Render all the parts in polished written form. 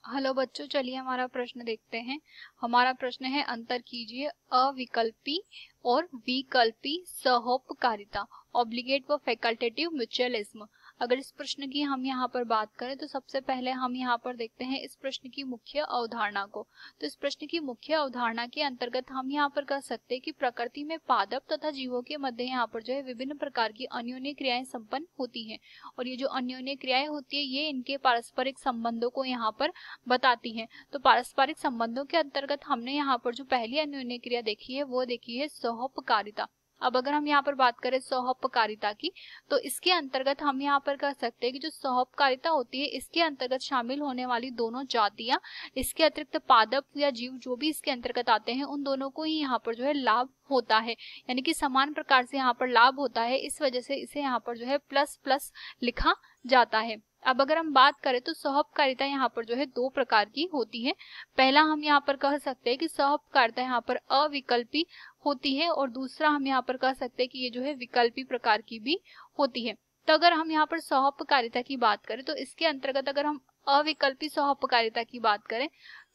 Hello बच्चों, चलिए हमारा प्रश्न देखते हैं। हमारा प्रश्न है, अंतर कीजिए अविकल्पी और विकल्पी सहोपकारिता, ऑब्लिगेट व फैकल्टेटिव म्यूचुअलिज्म। अगर इस प्रश्न की हम यहाँ पर बात करें तो सबसे पहले हम यहाँ पर देखते हैं इस प्रश्न की मुख्य अवधारणा को। तो इस प्रश्न की मुख्य अवधारणा के अंतर्गत हम यहाँ पर कह सकते हैं कि प्रकृति में पादप तथा जीवों के मध्य यहाँ पर जो है विभिन्न प्रकार की अन्योन्य क्रियाएं संपन्न होती हैं, और ये जो अन्योन्य क्रियाएं होती है ये इनके पारस्परिक संबंधों को यहाँ पर बताती हैं। तो पारस्परिक संबंधों के अंतर्गत हमने यहाँ पर जो पहली अन्योन्य क्रिया देखी है वो देखी है सहोपकारिता। अब अगर हम यहाँ पर बात करें सहोपकारिता की, तो इसके अंतर्गत हम यहाँ पर कह सकते हैं कि जो सहोपकारिता होती है इसके अंतर्गत शामिल होने वाली दोनों जातियां, इसके अतिरिक्त पादप या जीव जो भी इसके अंतर्गत आते हैं, उन दोनों को ही यहाँ पर जो है लाभ होता है, यानी कि समान प्रकार से यहाँ पर लाभ होता है। इस वजह से इसे यहाँ पर जो है प्लस प्लस लिखा जाता है। अब अगर हम बात करें तो सहोपकारिता यहाँ पर जो है दो प्रकार की होती है। पहला हम यहाँ पर कह सकते हैं कि सहोपकारिता यहाँ पर अविकल्पी होती है, और दूसरा हम यहाँ पर कह सकते हैं कि ये जो है विकल्पी प्रकार की भी होती है। तो अगर हम यहाँ पर सहोपकारिता की बात करें तो इसके अंतर्गत अगर हम अविकल्पी सहोपकारिता की बात करें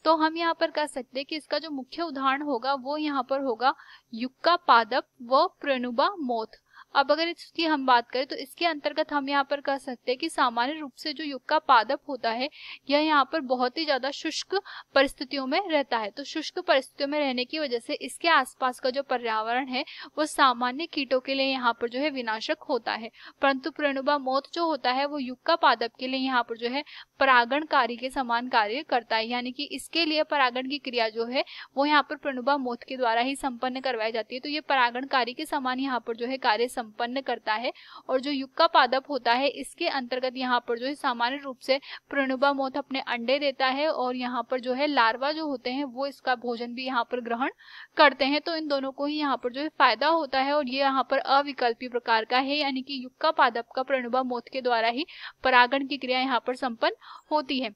तो हम यहाँ पर कह सकते हैं कि इसका जो मुख्य उदाहरण होगा वो यहाँ पर होगा युक्का पादप व प्रणुबा मोथ। अब अगर इसकी हम बात करें तो इसके अंतर्गत हम यहाँ पर कह सकते हैं कि सामान्य रूप से जो युक्का पादप होता है यह यहाँ पर बहुत ही ज्यादा शुष्क परिस्थितियों में रहता है। तो शुष्क परिस्थितियों में रहने की वजह से इसके आसपास का जो पर्यावरण है वो सामान्य कीटों के लिए यहाँ पर जो है विनाशक होता है, परंतु प्रणुबा मोथ जो होता है वो युक्का पादप के लिए यहाँ पर जो है परागणकारी के समान कार्य करता है, यानी कि इसके लिए परागण की क्रिया जो है वो यहाँ पर प्रणुबा मोथ के द्वारा ही संपन्न करवाई जाती है। तो ये परागणकारी के समान यहाँ पर जो है कार्य संपन्न करता है। और जो युक्का पादप होता है इसके अंतर्गत यहाँ पर जो है सामान्य रूप से प्रणुबा मोथ अपने अंडे देता है, और यहाँ पर जो है लार्वा जो होते हैं वो इसका भोजन भी यहाँ पर ग्रहण करते हैं। तो इन दोनों को ही यहाँ पर जो है फायदा होता है, और ये यहाँ पर अविकल्पी प्रकार का है, यानी कि युक्का पादप का प्रणुबा मोथ के द्वारा ही परागण की क्रिया यहाँ पर संपन्न होती है।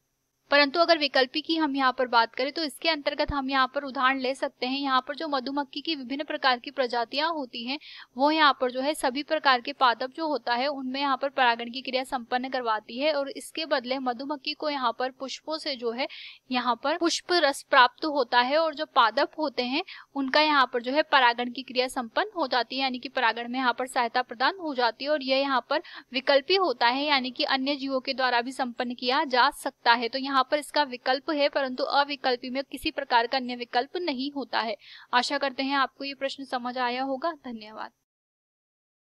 परंतु अगर विकल्पी की हम यहाँ पर बात करें तो इसके अंतर्गत हम यहाँ पर उदाहरण ले सकते हैं। यहाँ पर जो मधुमक्खी की विभिन्न प्रकार की प्रजातियां होती हैं वो यहाँ पर जो है सभी प्रकार के पादप जो होता है उनमें यहाँ पर परागण की क्रिया संपन्न करवाती है, और इसके बदले मधुमक्खी को यहाँ पर पुष्पों से जो है यहाँ पर पुष्प रस प्राप्त होता है, और जो पादप होते हैं उनका यहाँ पर जो है परागण की क्रिया संपन्न हो जाती है, यानी कि परागण में यहाँ पर सहायता प्रदान हो जाती है। और यह यहाँ पर विकल्पी होता है, यानी कि अन्य जीवों के द्वारा भी संपन्न किया जा सकता है। तो यहाँ पर इसका विकल्प है, परंतु अविकल्पी में किसी प्रकार का अन्य विकल्प नहीं होता है। आशा करते हैं आपको ये प्रश्न समझ आया होगा। धन्यवाद।